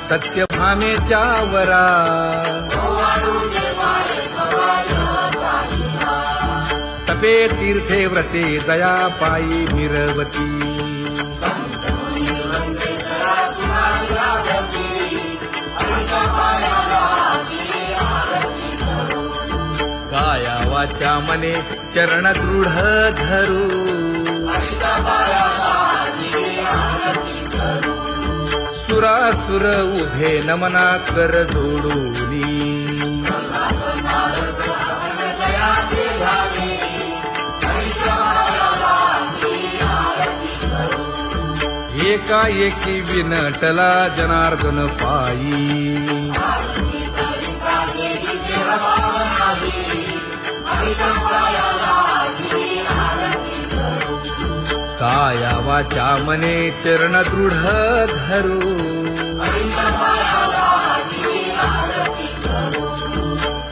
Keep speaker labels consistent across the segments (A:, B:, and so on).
A: सत्यभामेच्या वरा तपे तीर्थे व्रते जया पायी मिरवती काया वाचा मने चरण दृढ धरू सुरासुर उभे नमना कर जोडूनी एकाएकी विनटला जनार्दन पायी काया वाचा मने चरण दृढ धरू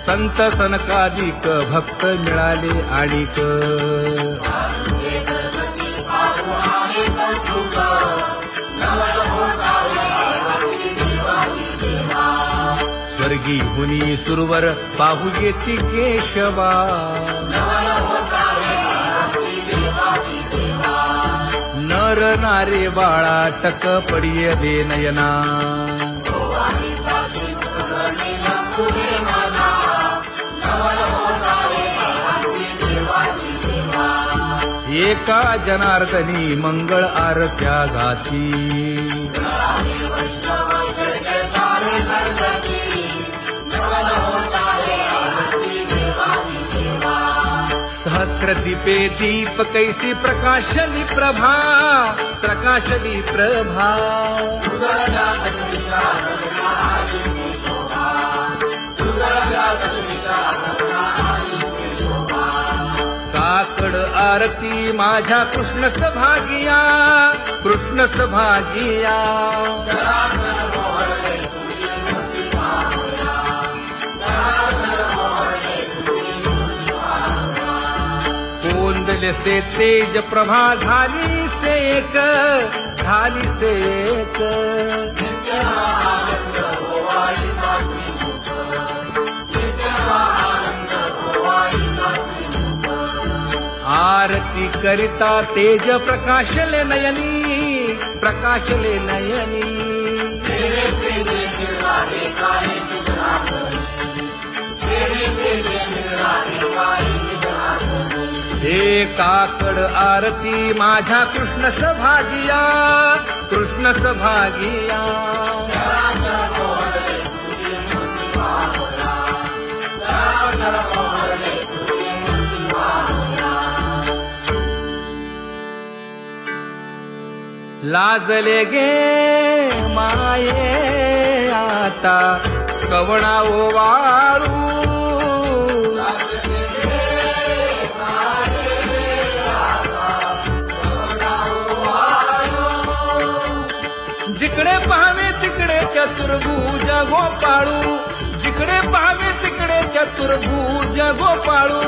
A: संत सनकादिक भक्त मिळाले आणिक स्वर्गी हुनी सुरवर पाहू येती केशवा नर नारे बाळा टक पडिय दे नयना एका जनार्दनी मंगळ आरत्या गाती सहस्र दीपे दीप कैसी प्रकाशली प्रभा प्रकाशली प्रभा काकड आरती माझ्या कृष्ण सभागिया कृष्ण सभागिया कोंदले से तेज प्रभा झाली सेक झाली सेक आरती करिता तेज प्रकाशले नयनी प्रकाशले नयनी हे काकड आरती माझ्या कृष्ण सभागिया कृष्ण सभागिया लाजले गे माये आता कवणा ओवाळू जिकडे पाहावे तिकडे चतुर्भुज गोपाळू जिकडे पाहावे तिकडे चतुर्भुज गोपाळू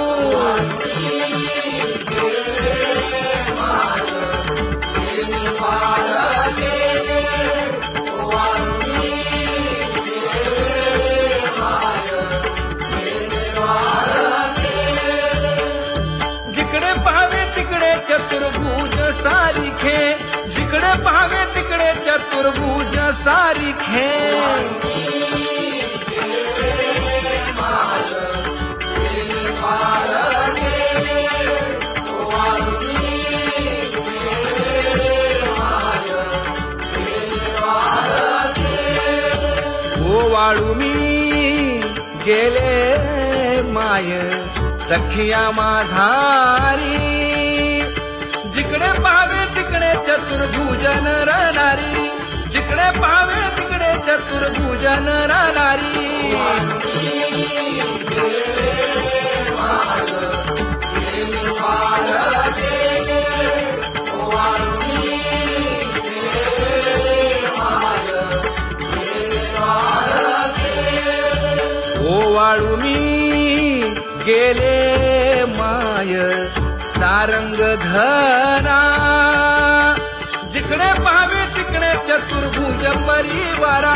A: जिकडे पाहावे तिकडे चतुर्भुज सारिखे जिकडे पाहावे तिकडे चतुर्भुज सारिखे ओवाळू मी गेले माय सखिया माझारी जिकडे पाहावे तिकडे चतुर्भुज नर नारी जिकडे पाहावे तिकडे चतुर्भुज नर नारी ओवाळू मी गेले माय सारंग धरा जिकडे पाहावे तिकडे चतुर्भुज परिवारा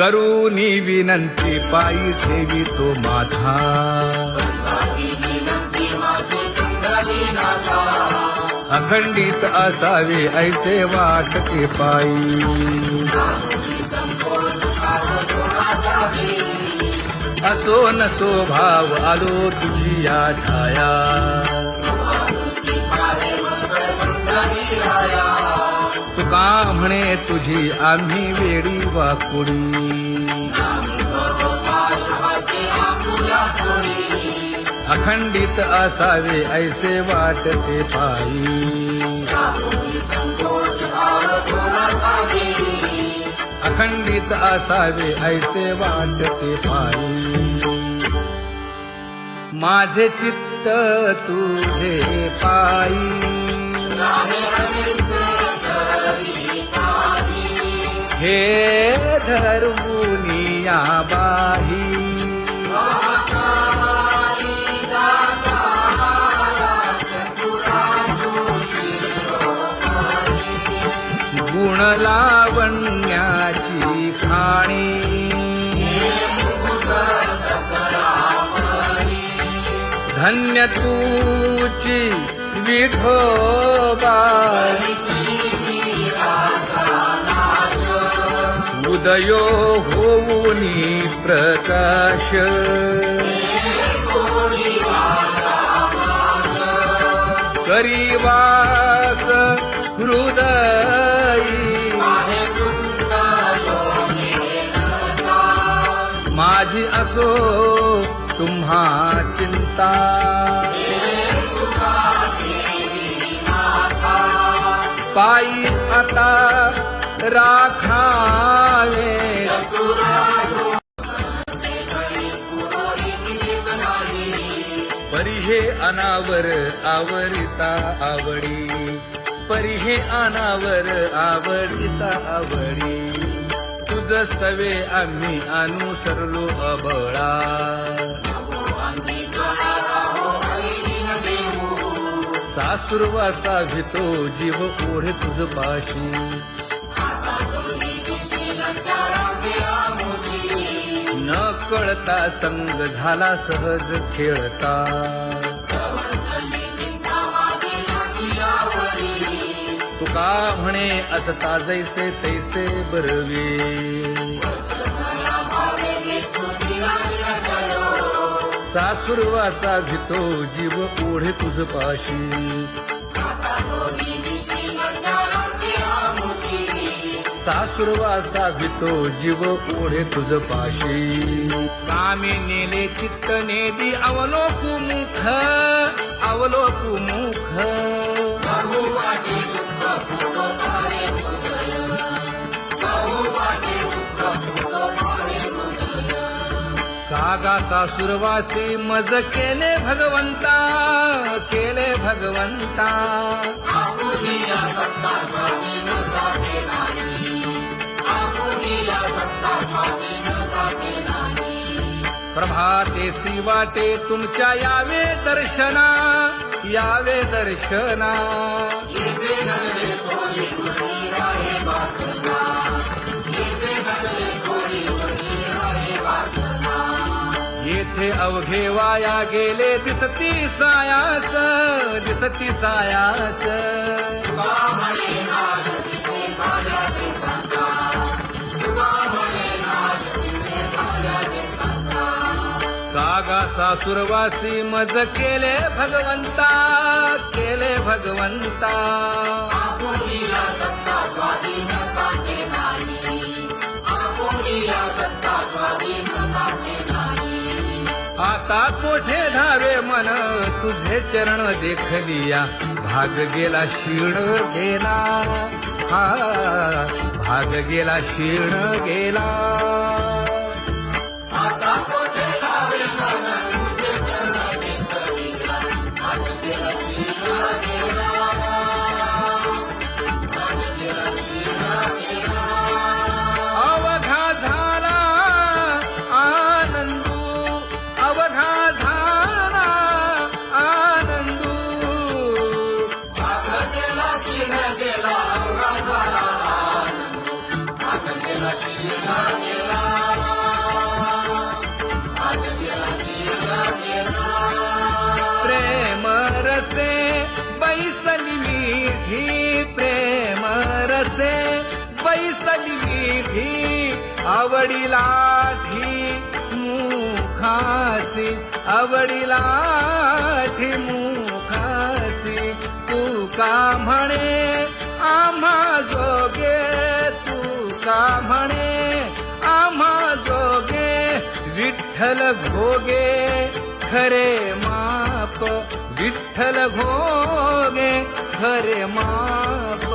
A: करूनी विनंती पायी ठेवी तो माथा अखंडित असावे ऐसे वाटते पायी असो नसो भाव आलो तुझी या ठाया तुका म्हणे तुझी आम्ही वेडी वाकुडी अखंडित असावे ऐसे वाटते पायी अखंडित असावे ऐसे वाटते पायी माझे चित्त तुझे पायी हे धर्मुनिया बाही गुण लावण्याची खाणी धन्य तूची विठोबा उदयो होऊनी प्रकाश करीवास हृदयी माझी असो तुम्हा चिंता पायी आता राखावे परी हे अनावर आवरिता आवडी परी हे अनावर आवडिता आवडी तुझ सवे आम्ही अनुसरलो अबळा सासुरवासा भितो जीव ओढे तुझ पाशी न कळता संग झाला सहज खेळता तुका म्हणे असता जैसे तैसे बरवे सासुरवासा भितो जीव ओढे तुझ पाशी सासुरवासा भितो जीव ओढे तुझ पाशी कामे नेले चित्त नेदी अवलोकु मुख अवलोकु मुख कागा सासुरवासी मज केले भगवंता केले भगवंता प्रभाते सी वाटे तुमच्या यावे दर्शना यावे दर्शना येथे अवघे वाया गेले दिसती सायास दिसती सायास कागा सासुरवासी मज केले भगवंता केले भगवंता आता कोठे धावे मन तुझे चरण देखलिया भाग गेला क्षीण गेला हा भाग गेला क्षीण गेला आता कोठे धावे मन तुझे चरण देखलिया भाग गेला क्षीण गेला अवघा झाला आनंदू अवघा झाला आनंदू भाग गेला क्षीण गेला अवघा झाला आनंदू भाग गेला क्षीण गेला मुखासे बैसली विधी आवडिलाठी मुखासी आवडिलाठी मुखासी तू का म्हणे आम्हा जोगे तू का म्हणे आम्हा जोगे विठ्ठल भोगे खरे माप विठ्ठल भोगे खरे माप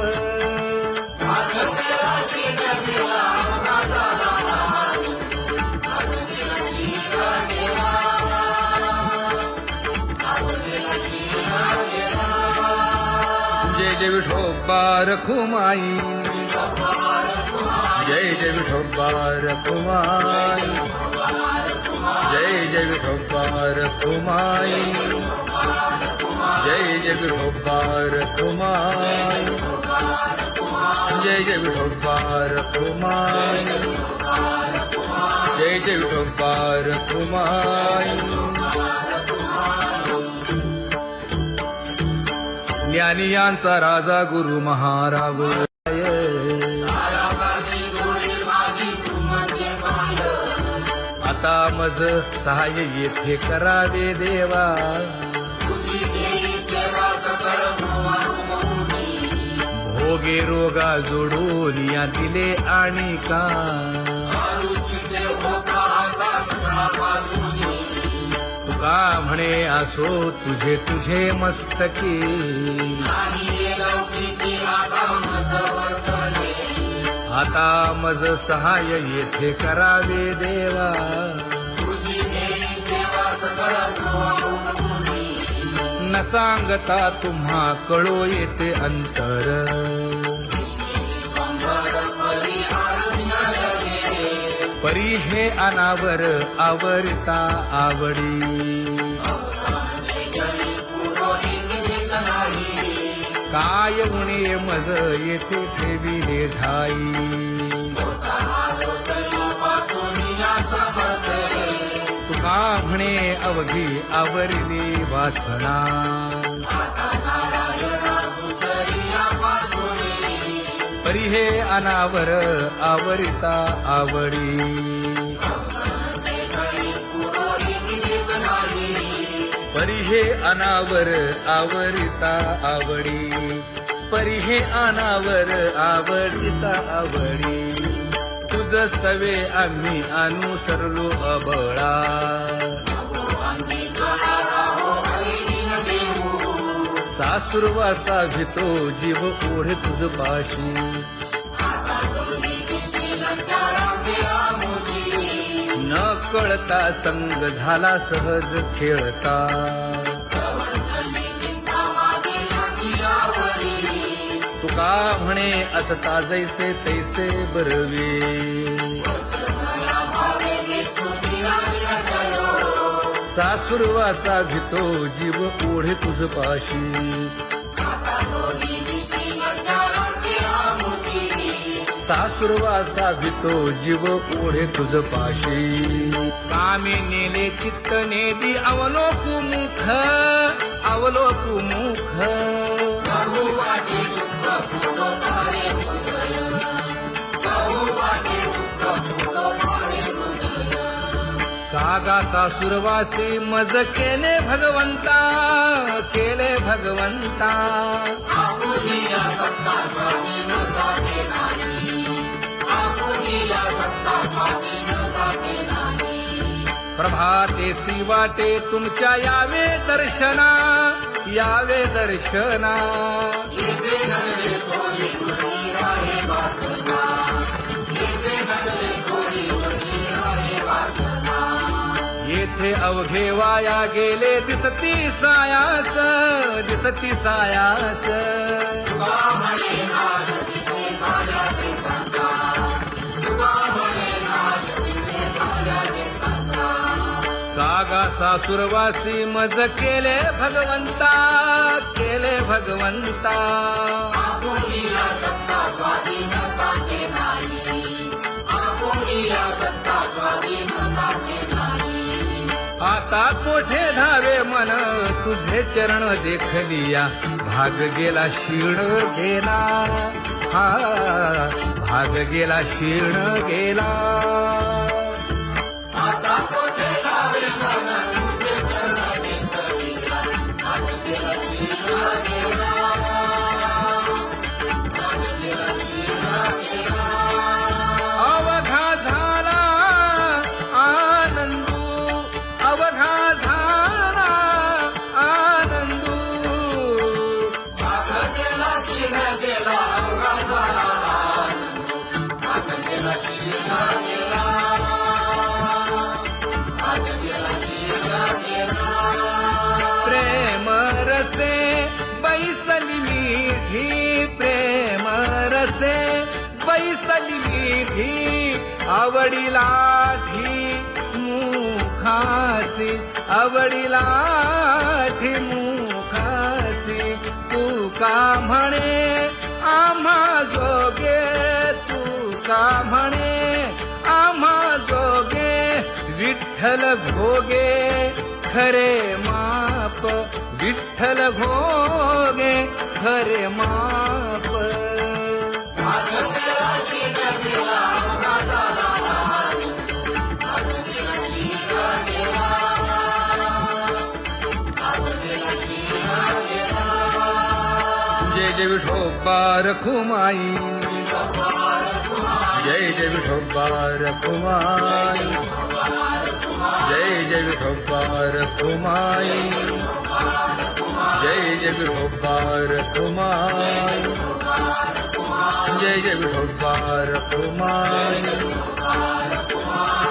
A: जय जय विठोबा रखुमाई जय जय विठोबा रखुमाई जय जय विठोबा रखुमाई जय जय विठोबा रखुमाई जय जय विठोबा रखुमाई जय जय विठोबा रखुमाई ज्ञानियांचा राजा गुरु महाराज आता मज सहाय्य येथे करावे देवा भोगे रोगा जोडून या दिले आणि का तुका म्हणे असो तुझे तुझे मस्तकी आता मज सहाय्य येथे करावे देवा न सांगता तुम्हा कळो येते अंतर परी हे अनावर आवरता आवडी काय उणे मज येथे ठेविले ठाई तुका म्हणे अवघी आवरली वासना परी हे अनावर आवरिता आवडी परी हे अनावर आवरिता आवडी परी हे अनावर आवडिता आवडी तुझ सवे आम्ही अनुसरलो अबळा सासुरवासा भितो जीव ओढे तुझ पाशी न कळता संग झाला सहज खेळता तुका म्हणे असता जैसे तैसे बरवे सासुरवासा भितो जीव ओढे तुझ पाशी सासुरवासा भितो जीव ओढे तुझ पाशी कामे नेले चित्त नेदी अवलोकु मुख अवलोकु मुख कागा सासुरवासी मज केले भगवंता केले भगवंता प्रभाते सी वाटे तुमच्या यावे दर्शना यावे दर्शना येथे अवघे वाया गेले दिसती सायास दिसती सायास कागा सासुरवासी मज केले भगवंता केले भगवंता आता कोठे धावे मन तुझे चरण देखलिया भाग गेला शीण गेला हा भाग गेला क्षीण गेला अवघा झाला आनंदू अवघा झाला आनंदू भाग गेला क्षीण गेला अवघा झाला भाग गेला क्षीण गेला भाग गेला क्षीण गेला प्रेम रसे बैसली मीठी प्रेम रसे बैसली मीठी आवडीला मुखासी आवडीला मुखासी तू का म्हणे आम्हा जोगे तू का म्हणे आम्हा जोगे विठ्ठल भोगे खरे माप विठ्ठल भोगे खरे माप जय जय विठोबा रखुमाई जय जय विठोबा रखुमाई जय जय विठोबा रखुमाई जय जय विठोबा रखुमाई जय जय विठोबा रखुमाई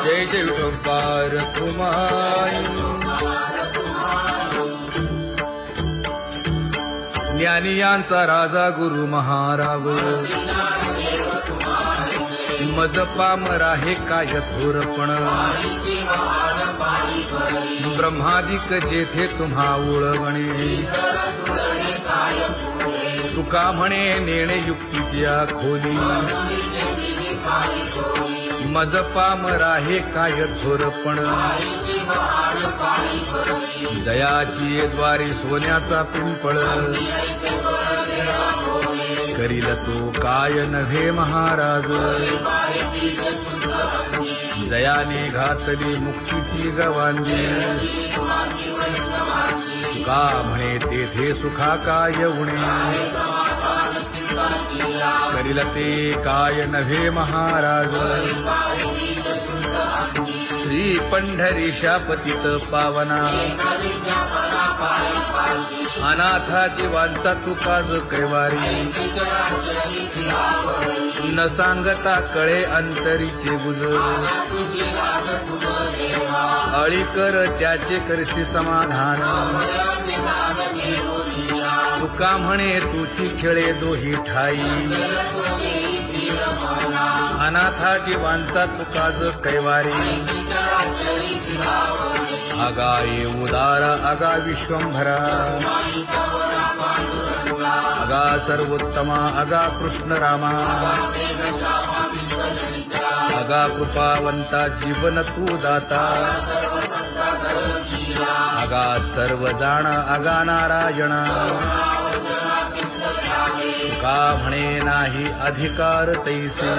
A: जय जय विठोबा रखुमाई ज्ञानियांचा राजा गुरु महाराज मज पामरा हे काय थोरपण ब्रह्मादिक जेथे तुम्हा उळवणे तुका म्हणे नेणे युक्तीच्या खोली मज पामरा हे काय थोरपण दयाची द्वारी सोन्याचा पिंपळ करील तो काय नव्हे महाराज दयाने घातली मुक्तीची गवांगी का म्हणे तेथे सुखा काय उणे करील ते काय नव्हे महाराज श्री पंढरी शापतित पावना अनाथा जीवांचा तुकाज कैवारी न सांगता कळे अंतरीचे गुजर अळी कर त्याचे करशी समाधान तुका म्हणे तुची खेळे दोही ठाई अनाथा जीवांचा तुकाज कैवारी आगा ये उदारा आगा विश्वंभरा आगा सर्वोत्तमा आगा कृष्ण रामा आगा कृपावंता जीवन तू दाता आगा सर्व जाणा आगा नारायणा का म्हणे नाही अधिकार तैसे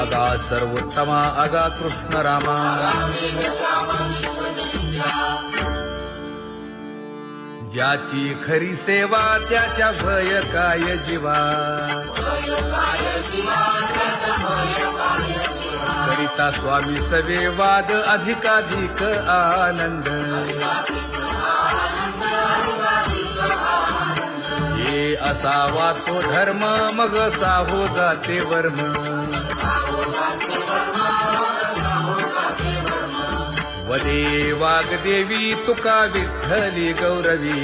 A: आगा सर्वोत्तमा आगा कृष्ण रामा ज्याची खरी सेवा त्याच्या भय काय जीवा करिता स्वामी सवे वाद अधिकाधिक आनंद हे असावा तो धर्म मग साहो जाते वर्म वदे वाग्देवी तुका विठ्ठली गौरवी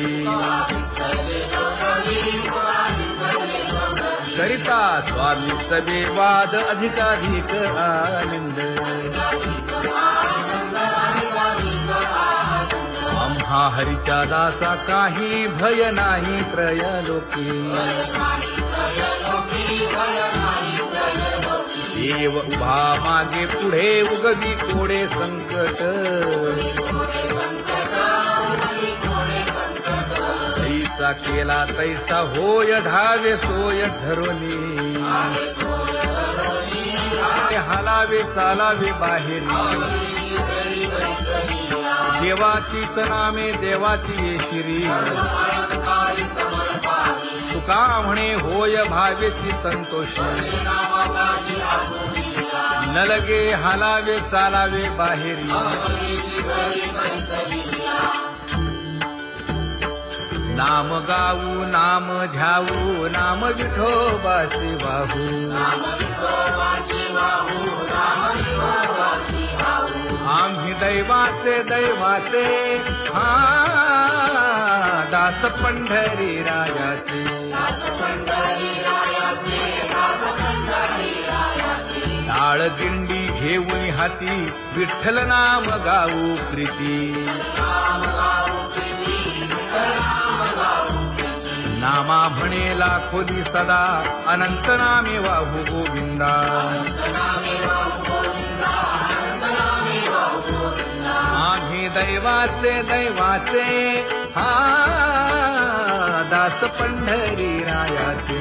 A: करिता स्वामी सवे वाद अधिकाधिक आनंद आम्हा हरीच्या दासा काही भय नाही त्रयलोकी देव उभा मागे पुढे उगवी कोडे संकट जैसा केला तैसा होय धावे सोय धरुनी हालावे चालावे बाहेरी देवाचीच नामे देवाची येशिरी तुका म्हणे होय भावेची संतोषी न लगे हालावे चालावे बाहेरी नाम गाऊ नाम ध्याऊ नाम विठोबासी वाहू आम्ही दैवाचे दैवाचे हा दास पंढरी रायाचे टाळ दिंडी घेऊन हाती विठ्ठल नाम गाऊ प्रीती नामा म्हणेला खोली सदा अनंत नामे वाहू गोविंदा आम्ही दैवाचे दैवाचे हा दास पंढरी रायाचे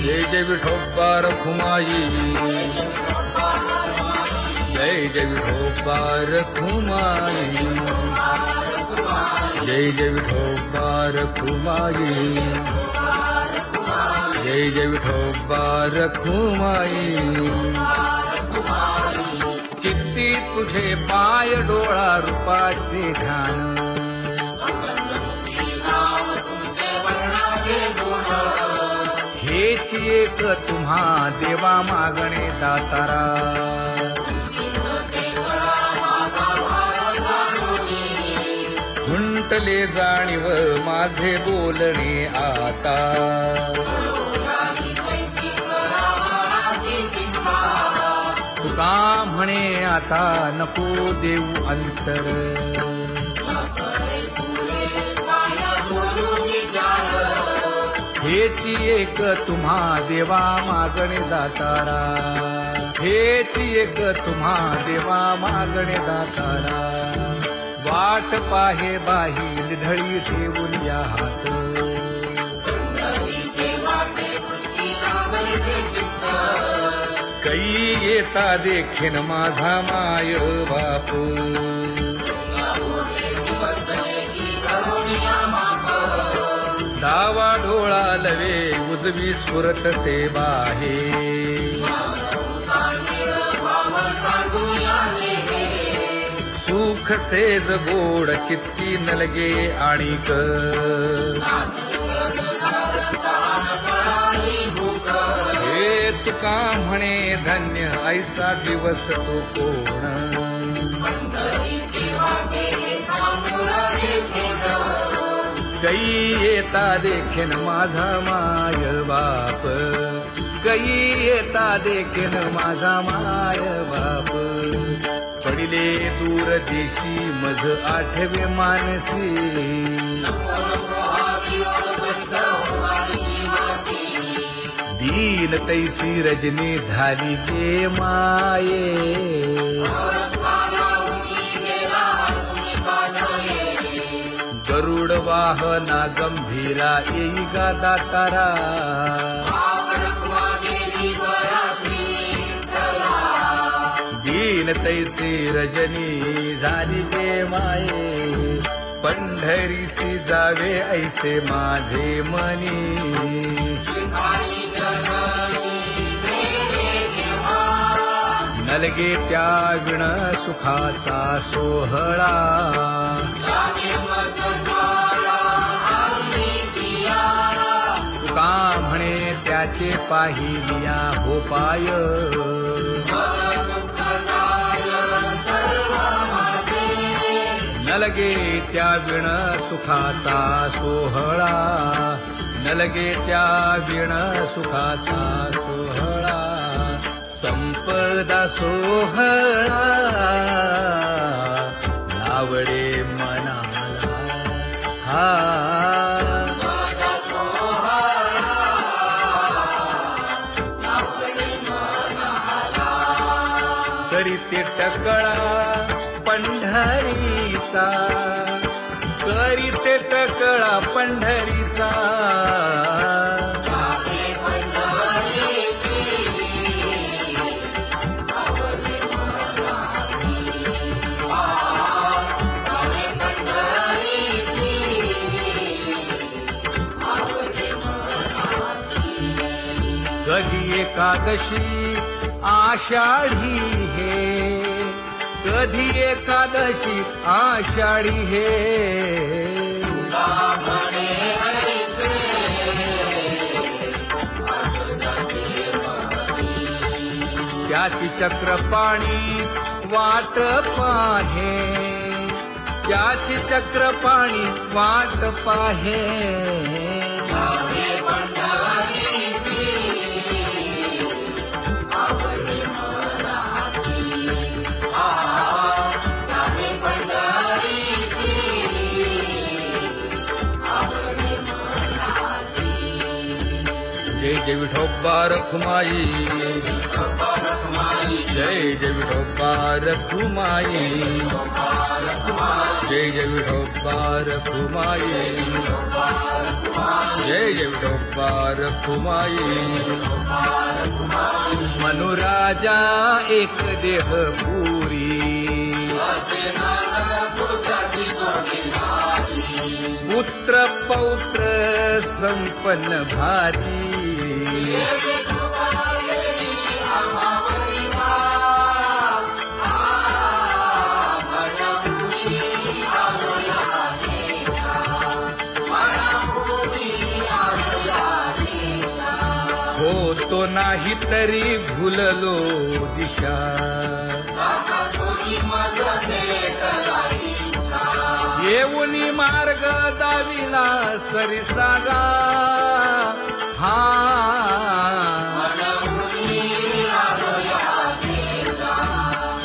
A: जय जय विठोबा रखुमाई जय जय विठोबा रखुमाई जय जय विठोबा रखुमाई जय जय विठोबा रखुमाई चित्ती तुझे पाय डोळा रूपाचे ध्यान हेच एक तुम्हा देवा मागणे दातारा खुंटले जाणीव माझे बोलणे आता तुका म्हणे आता नको देऊ अंतर हेची एक तुम्हा देवा मागणे दातारा हेची एक तुम्हा देवा मागणे दातारा वाट पाहे बाही ढळी ठेवून या हात कै येता देखीन माझा माय बाप डावा डोळा लवे उजवी स्फुरत से बाहे सुख सेज गोड चित्ती नलगे आणिक हे तुका म्हणे धन्य ऐसा दिवस तो कोण कै येता देखीन माझा माय बाप कै येता देखीन माझा माय बाप पडिले दूर देशी मज आठवे मानसी दीन तैसी रजनी झाली गे माये गरुड वाहना गंभीरा येई गा दातारा दीन तैसी रजनी झाली गे माये पंढरीसी जावे ऐसे माझे मनी नलगे त्या विण सुखाचा सोहळा तुका म्हणे त्याचे पाहिलिया हो पाय नलगे त्या विण सुखाचा सोहळा नलगे त्या विण सुखाचा सोहळा संपदा सोहळा लावडे मनाला हा तरी ते टकळा पंढरीचा वारीचा, करीते टकळा पंढरीचा. कधी एकादशी आषाढी हे, कधी एकादशी आषाढी हे. त्याची चक्रपाणी वाट पाहे, त्याची चक्रपाणी वाट पाहे. जय जय विठोबा रखुमाई, जय जय विठोबा रखुमाई, जय जय विठोबा रखुमाई, जय जय विठोबा रखुमाई. मनुराजा एक देह पुरी, पुत्र पौत्र संपन्न भारी. होतो नाही तरी भुललो दिशा, येऊनी मार्ग दाविला सरिसागा. हा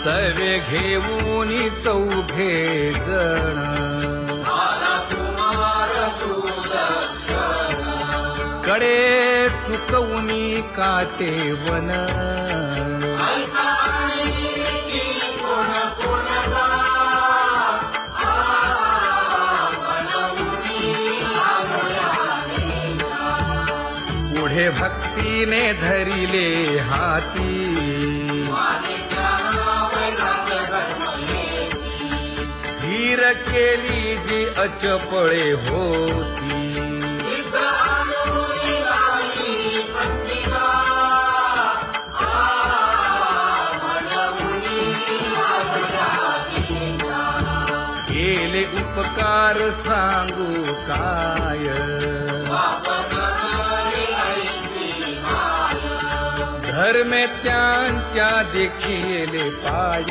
A: सर्वे घेऊनी चौघे जण, कडे चुकवूनी काटे वन. पुढे भक्तीने धरिले हाती, धीर केली जी अचपळे होती. केले उपकार सांगू काय, धर्मे त्यांच्या देखिले पाय.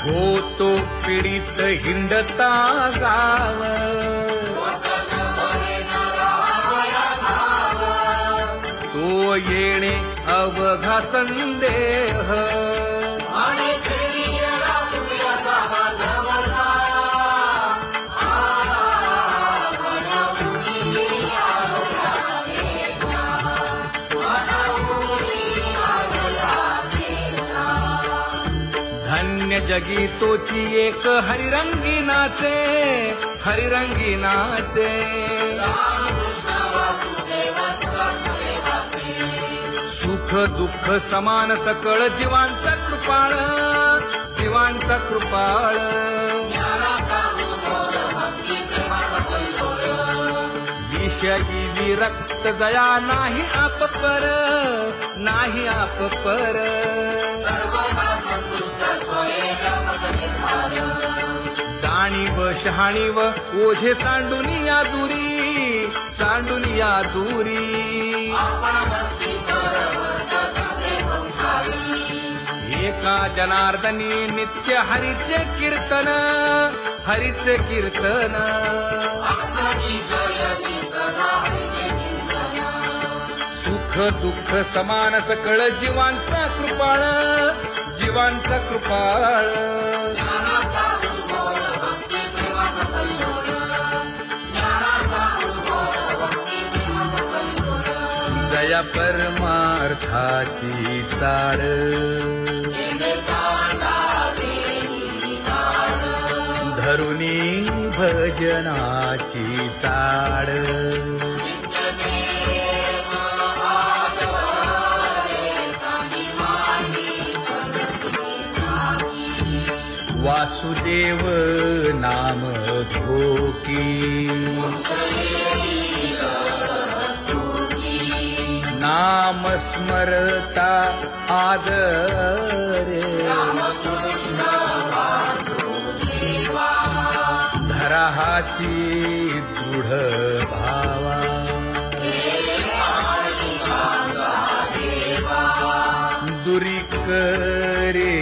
A: होतो पीडित हिंडता गाव, तो येणे अवघा संदेह. धन्य जगी तोची एक हरिरंगी नाचे, हरिरंगी नाचे. सुख दुःख समान सकळ जीवांचा कृपाळ, जीवांचा कृपाळ. विषयी विरक्त जया नाही आप पर, नाही आप पर. जाणीव शहाणीव ओझे सांडुनिया दुरी, सांडुनिया दुरी. एका जनार्दनी नित्य हरीचे कीर्तन, हरीचे कीर्तन. सुख दुःख समान सकळ जीवांचा कृपाळ, जीवांचा कृपाळ. जया परमार्थाची चाळ धरुणी भजनाची चाळ वासुदेव नाम घोकी नाम स्मरता आदरे धराहाची दृढ भावा दुरी करे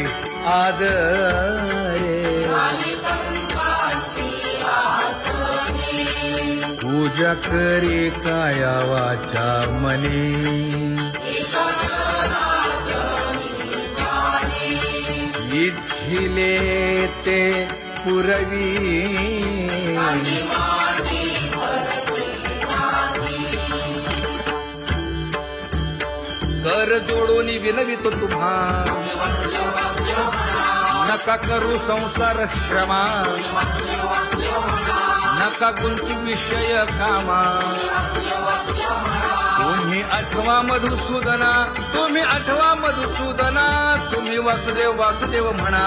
A: आदरे पूजा करे काया वाचा मने इच्छिले ते पुरवी कर जोडून विनवितो तुम्हा नका करू संसार श्रमा नका गुंती विषय कामा तुम्ही आठवा मधुसूदना तुम्ही आठवा मधुसूदना तुम्ही वासुदेव वासुदेव म्हणा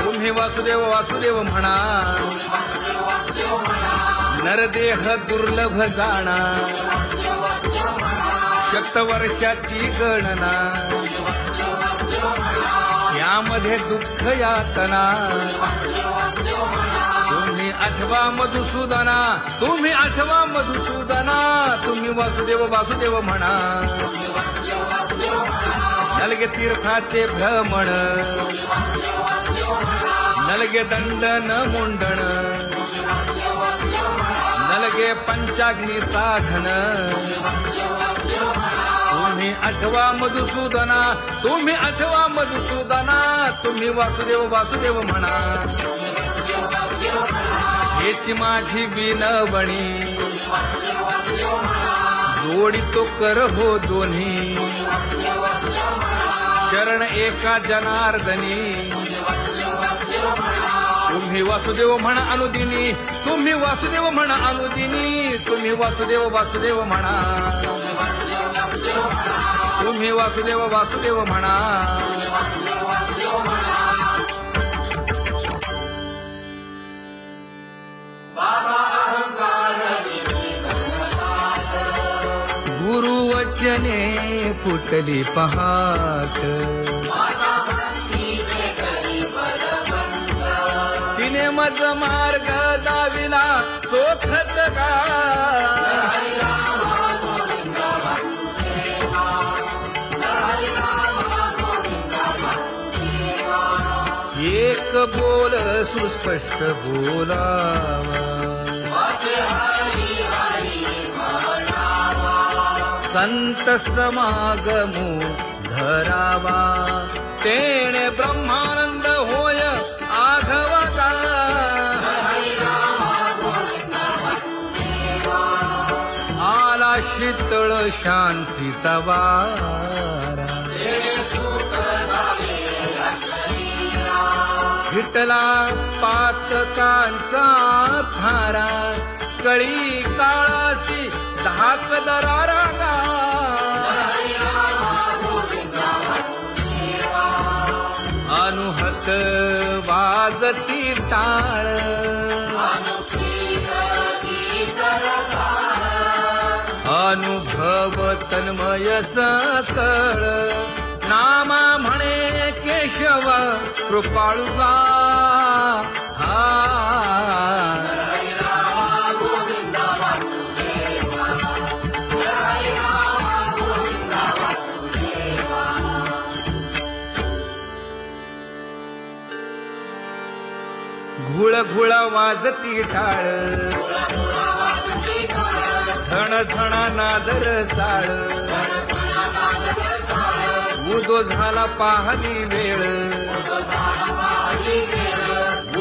A: तुम्ही वासुदेव वासुदेव म्हणा नरदेह दुर्लभ जाणा शतवर्षाची गणना यामध्ये दुःख यातना तुम्ही आठवा मधुसूदना तुम्ही आठवा मधुसूदना तुम्ही वासुदेव वासुदेव म्हणा नलगे तीर्थाचे भ्रमण नलगे दंडन मुंडण नलगे पंचाग्नी साधन तुम्ही आठवा मधुसूदना तुम्ही आठवा मधुसूदना तुम्ही वासुदेव वासुदेव म्हणा हेची माझी विनवणी जोडी तो कर हो दोन्ही शरण एका जनार्दनी तुम्ही वासुदेव म्हणा अनुदिनी तुम्ही वासुदेव म्हणा अनुदिनी तुम्ही वासुदेव वासुदेव म्हणा तुम्ही वासुदेव वासुदेव म्हणा गुरुवचने फुटली पहाट तिने मज मार्ग दाविला चोखत का एक बोल सुस्पष्ट बोलावा संत समागमू धरावा तेणे ब्रह्मानंद होय आघवता आला शीतळ शांतीचा वारा हिटला पातकांचा थारा कळी काळाची धाक दरारा अनुहत वाजती टाळ अनुभव तन्मय सकळ नामा म्हणे केशव कृपाळुगा हा घुळ घुळ वाजती टाळ झण झण नादर साळ उदो झाला पाहली वेळ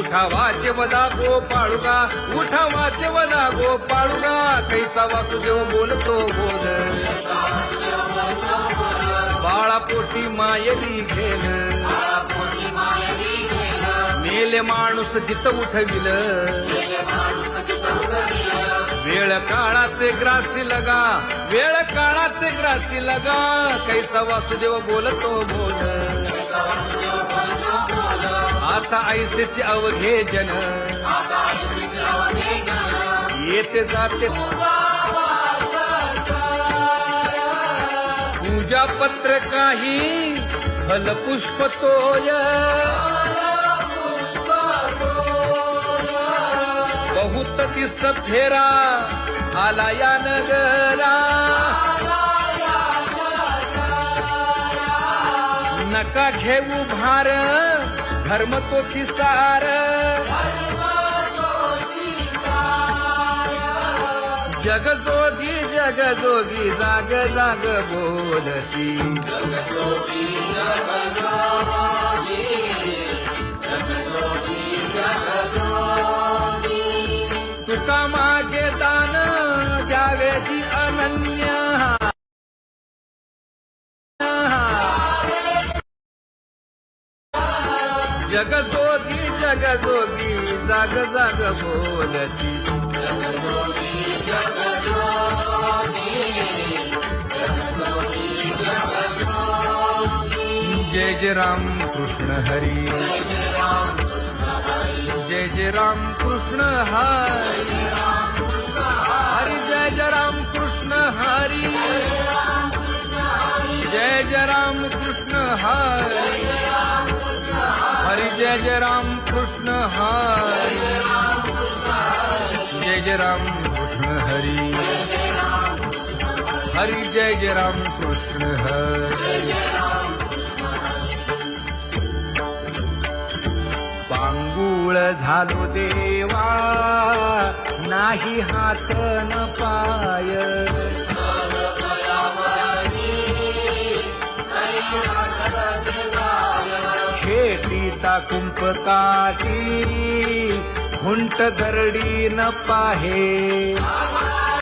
A: उठा वाचवला गोपाळुका, उठा वाचवला गोपाळुका, कैसा वासुदेव बोलतो बोल, बाळा पोटी मायली घेल, मेले माणूस जित उठविल, वेळ काळात ग्रासी लगा, वेळ काळात ग्रासी लगा, कैसा वासुदेव बोलतो बोल, आता ऐसेचे अवघे जन, येते जाते पूजा पत्र काही फल पुष्प तोय, बहुत दिस फेरा आला या नगरा, नका घेऊ भार धर्म तोची सार, जगजोगी जगजोगी जाग जाग बोलती, तुका मागे दान द्यावे जी अनन्य, जगजोगी जगजोगी जाग जाग बोलती, जय जय राम कृष्ण हरी, जय जय राम कृष्ण हरी, हरि जय जय राम कृष्ण हरी, जय जय राम कृष्ण हरी, हरि जय जय राम कृष्ण हरी, जय जय राम कृष्ण हरी, हरि जय जय राम कृष्ण हरी. पांगुळ झालो देवा नाही हात न पाय, खेटीता कुंपकाची हुंट दरडी न पाहे,